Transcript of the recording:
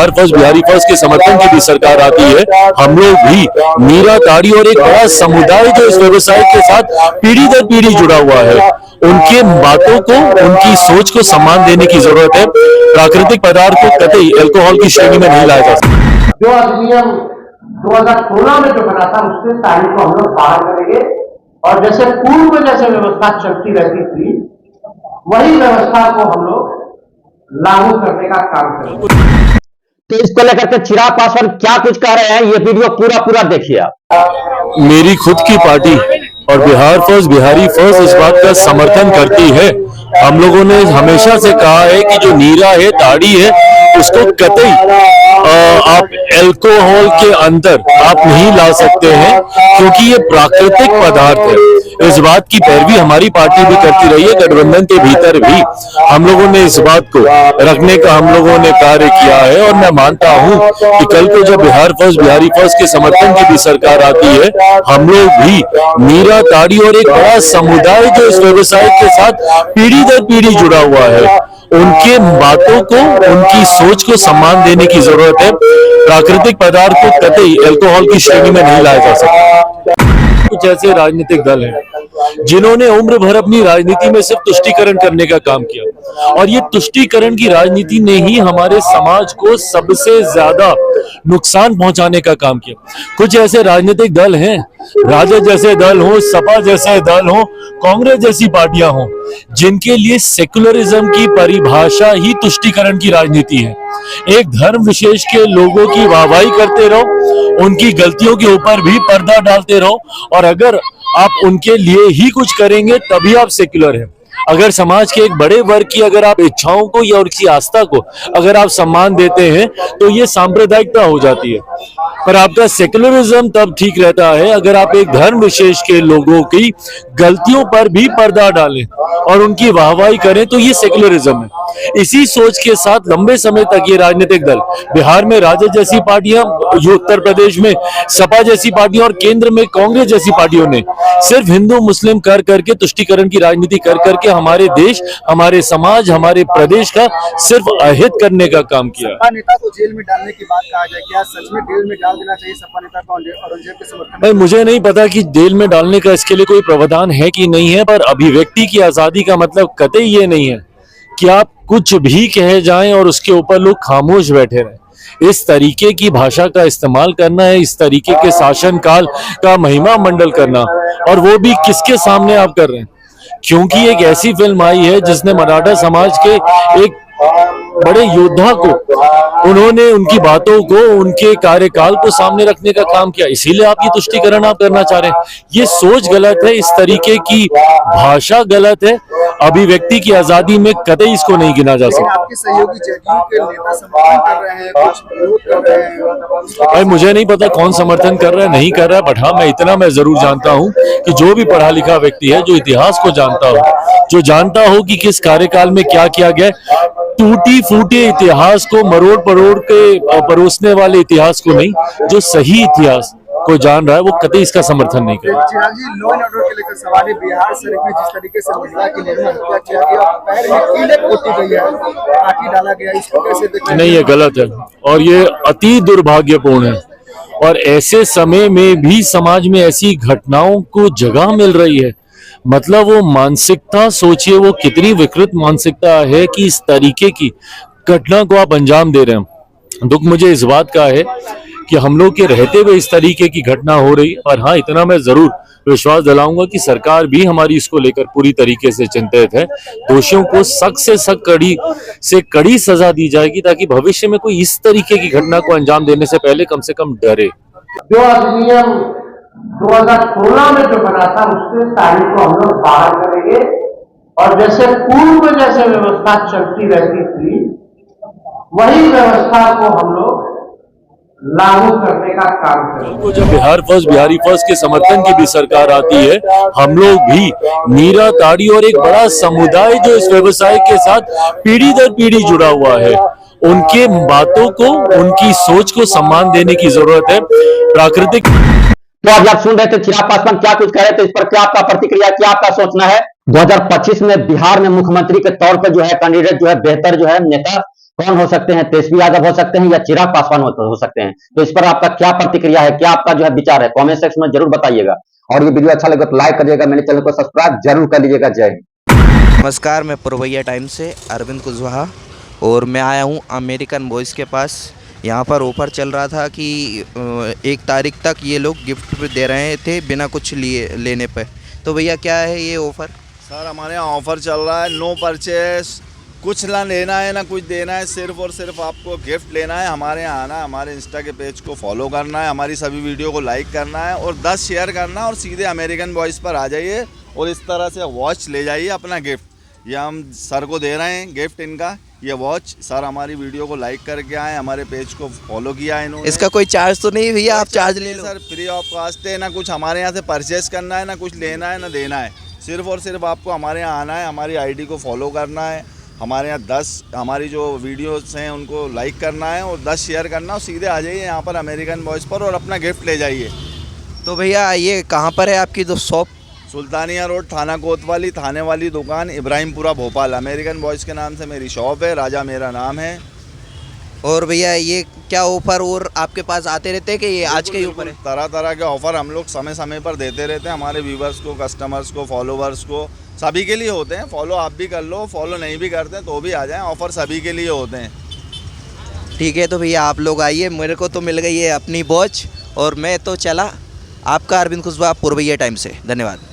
Bihar first Bihari first के समर्थन की भी सरकार आती है, हम लोग भी मीरा ताड़ी और एक बड़ा समुदाय जो इस व्यवसाय के साथ पीढ़ी दर पीढ़ी जुड़ा हुआ है, उनके बातों को, उनकी सोच को सम्मान देने की जरूरत है। प्राकृतिक पदार्थ को कतई अल्कोहल की श्रेणी में नहीं लाया जा सकता। जो अधिनियम 2016 में जो बना था उससे तारीख को हम लोग बाहर करेंगे और जैसे पूर्व में जैसे व्यवस्था चलती रहती थी वही व्यवस्था को हम लोग लागू करने का काम करेंगे। तो इसको लेकर के चिराग पासवान क्या कुछ कह रहे हैं, ये वीडियो पूरा देखिए आप। मेरी खुद की पार्टी और बिहार फर्स्ट बिहारी फर्स्ट इस बात का समर्थन करती है। हम लोगों ने हमेशा से कहा है कि जो नीरा है, ताड़ी है, उसको कतई आप अल्कोहल के अंदर आप नहीं ला सकते हैं, क्योंकि ये प्राकृतिक पदार्थ है। इस बात की पैरवी हमारी पार्टी भी करती रही है। गठबंधन के भीतर भी हम लोगों ने इस बात को रखने का हम लोगों ने कार्य किया है और मैं मानता हूं कि कल को जब बिहार फर्स्ट बिहारी फर्स्ट के समर्थन की भी सरकार आती है, हम लोग भी मीरा ताड़ी और एक बड़ा समुदाय जो इस व्यवसाय के साथ पीढ़ी दर पीढ़ी जुड़ा हुआ है, उनके बातों को, उनकी सोच को सम्मान देने की जरूरत है। प्राकृतिक पदार्थ को कतई अल्कोहल की श्रेणी में नहीं लाया जा सकता। कुछ ऐसे राजनीतिक दल हैं जिन्होंने उम्र भर अपनी राजनीति में सिर्फ तुष्टीकरण करने का काम किया और ये तुष्टीकरण की राजनीति ने ही हमारे समाज को सबसे ज्यादा नुकसान पहुंचाने का काम किया। कुछ ऐसे राजनीतिक दल हैं, राजद जैसे दल हो, सपा जैसे दल हो, कांग्रेस जैसी पार्टियां हो, जिनके लिए सेकुलरिज्म की परिभाषा ही तुष्टीकरण की राजनीति है। एक धर्म विशेष के लोगों की वाहवाही करते रहो, उनकी गलतियों के ऊपर भी पर्दा डालते रहो और अगर आप उनके लिए ही कुछ करेंगे तभी आप सेक्युलर हैं। अगर समाज के एक बड़े वर्ग की अगर आप इच्छाओं को या उसकी आस्था को अगर आप सम्मान देते हैं तो ये सांप्रदायिकता हो जाती है। पर आपका सेक्युलरिज्म तब ठीक रहता है अगर आप एक धर्म विशेष के लोगों की गलतियों पर भी पर्दा डालें और उनकी वाहवाही करें, तो ये सेक्युलरिज्म है। इसी सोच के साथ लंबे समय तक ये राजनीतिक दल, बिहार में राजद जैसी पार्टियां, उत्तर प्रदेश में सपा जैसी पार्टियां और केंद्र में कांग्रेस जैसी पार्टियों ने सिर्फ हिंदू मुस्लिम कर करके तुष्टीकरण की राजनीति कर करके हमारे देश, हमारे समाज, हमारे प्रदेश का सिर्फ अहित करने का काम किया। सपा नेता को जेल में डालने की बात कहा जाए, क्या सच में जेल में डाल देना चाहिए सपा नेता को औरंगजेब के समर्थन में? मुझे नहीं पता कि जेल में डालने का इसके लिए कोई प्रावधान है कि नहीं है, पर अभिव्यक्ति की आजादी का मतलब कतई ये नहीं है कि आप कुछ भी कहे जाएं और उसके ऊपर लोग खामोश बैठे रहें। इस तरीके की भाषा का इस्तेमाल करना है, इस तरीके के शासन काल का महिमा मंडल करना, और वो भी किसके सामने आप कर रहे हैं? क्योंकि एक ऐसी फिल्म आई है जिसने मराठा समाज के एक बड़े योद्धा को, उन्होंने उनकी बातों को, उनके कार्यकाल को सामने रखने का काम किया, इसीलिए आप ये तुष्टीकरण आप करना चाह रहे हैं। ये सोच गलत है, इस तरीके की भाषा गलत है। अभिव्यक्ति की आजादी में कतई इसको नहीं गिना जा सकता। आपके सहयोगी जदयू के नेता समर्थन कर रहे हैं, कुछ विरोध कर रहे हैं। भाई मुझे नहीं पता कौन समर्थन कर रहा है, नहीं कर रहा है, बट हाँ मैं इतना मैं जरूर जानता हूँ कि जो भी पढ़ा लिखा व्यक्ति है, जो इतिहास को जानता हो, जो जानता हो कि किस कार्यकाल में क्या किया गया, टूटी फूटी इतिहास को मरोड़ परोड़ के परोसने वाले इतिहास को नहीं, जो सही इतिहास को जान रहा है वो कतई इसका समर्थन नहीं करेगा। चिराग जी, लॉ एंड ऑर्डर के लेकर सवाल है। बिहार शरीफ में जिस तरीके से महिला की निर्मम हत्या किया गया, पैर में कीले पोती गई है, काटी डाला गया, इसको कैसे देखते? नहीं, ये गलत है और ये अति दुर्भाग्यपूर्ण है। और ऐसे समय में भी समाज में ऐसी घटनाओं को जगह मिल रही है, मतलब वो मानसिकता सोचिए वो कितनी विकृत मानसिकता है कि इस तरीके की घटना को आप अंजाम दे रहे हैं। दुख मुझे इस बात का है कि हम लोग के रहते हुए इस तरीके की घटना हो रही है। और हाँ, इतना मैं जरूर विश्वास दिलाऊंगा कि सरकार भी हमारी इसको लेकर पूरी तरीके से चिंतित है। दोषियों को सख्त से सख्त, कड़ी से कड़ी सजा दी जाएगी ताकि भविष्य में कोई इस तरीके की घटना को अंजाम देने से पहले कम से कम डरे। जो अधिनियम 2016 में जो बना था उससे तारीख को हम लोग बाहर करेंगे और जैसे पूर्व में जैसे व्यवस्था चलती रहती थी वही व्यवस्था को हम लोग लागू करने का काम करेंगे। जब बिहार फर्स्ट बिहारी फर्स्ट के समर्थन की भी सरकार आती है, हम लोग भी मीरा ताड़ी और एक बड़ा समुदाय जो इस व्यवसाय के साथ पीढ़ी दर पीढ़ी जुड़ा हुआ है, उनके बातों को, उनकी सोच को सम्मान देने की जरूरत है। प्राकृतिक तो आज आप सुन रहे थे चिराग पासवान क्या कुछ कह रहे थे, इस पर क्या आपका प्रतिक्रिया, क्या आपका सोचना है? 2025 में बिहार में मुख्यमंत्री के तौर पर जो है कैंडिडेट जो है बेहतर जो है नेता कौन हो सकते हैं? तेजस्वी यादव हो सकते हैं या चिराग पासवान हो सकते हैं? तो इस पर आपका क्या प्रतिक्रिया है, क्या आपका जो है विचार है, कमेंट सेक्शन में जरूर बताइएगा। और ये वीडियो अच्छा लगे तो लाइक करिएगा, मेरे चैनल को सब्सक्राइब जरूर कर लीजिएगा। जय हिंद। नमस्कार, मैं पुरवैया टाइम से अरविंद कुशवाहा और मैं आया हूँ अमेरिकन बॉयज़ के पास। यहाँ पर ऑफ़र चल रहा था कि 1 तारीख तक ये लोग गिफ्ट दे रहे थे बिना कुछ लिए लेने पे। तो भैया क्या है ये ऑफ़र? सर हमारे यहाँ ऑफ़र चल रहा है, नो परचेस, कुछ ना लेना है ना कुछ देना है, सिर्फ और सिर्फ आपको गिफ्ट लेना है, हमारे यहाँ आना है, हमारे इंस्टा के पेज को फॉलो करना है, हमारी सभी वीडियो को लाइक करना है और 10 शेयर करना है और सीधे अमेरिकन बॉयज़ पर आ जाइए और इस तरह से वॉच ले जाइए अपना गिफ्ट। ये हम सर को दे रहे हैं गिफ्ट इनका, ये वॉच। सर हमारी वीडियो को लाइक करके आए, हमारे पेज को फॉलो किया है इन्होंने। इसका कोई चार्ज तो नहीं भैया? आप चार्ज ले लो सर, फ्री ऑफ कॉस्ट है, ना कुछ हमारे यहाँ से परचेस करना है, ना कुछ लेना है ना देना है, सिर्फ और सिर्फ आपको हमारे यहाँ आना है, हमारी आईडी को फॉलो करना है, हमारे यहाँ 10 हमारी जो वीडियोस हैं उनको लाइक करना है और 10 शेयर करना और सीधे आ जाइए यहाँ पर अमेरिकन बॉयज़ पर और अपना गिफ्ट ले जाइए। तो भैया ये कहाँ पर है आपकी जो शॉप? सुल्तानिया रोड, थाना कोतवाली, थाने वाली दुकान, इब्राहिमपुरा, भोपाल। अमेरिकन बॉयज़ के नाम से मेरी शॉप है, राजा मेरा नाम है। और भैया ये क्या ऑफ़र और आपके पास आते रहते हैं कि ये आज के ही ऊपर है? तरह तरह के ऑफ़र हम लोग समय समय पर देते रहते हैं, हमारे व्यूवर्स को, कस्टमर्स को, फॉलोवर्स को, सभी के लिए होते हैं। फॉलो आप भी कर लो, फॉलो नहीं भी करते तो भी आ जाएं, ऑफ़र सभी के लिए होते हैं। ठीक है, तो भैया आप लोग आइए, मेरे को तो मिल गई है अपनी वॉच और मैं तो चला। आपका अरविंद कुशवाहा, पुरवैया टाइम से। धन्यवाद।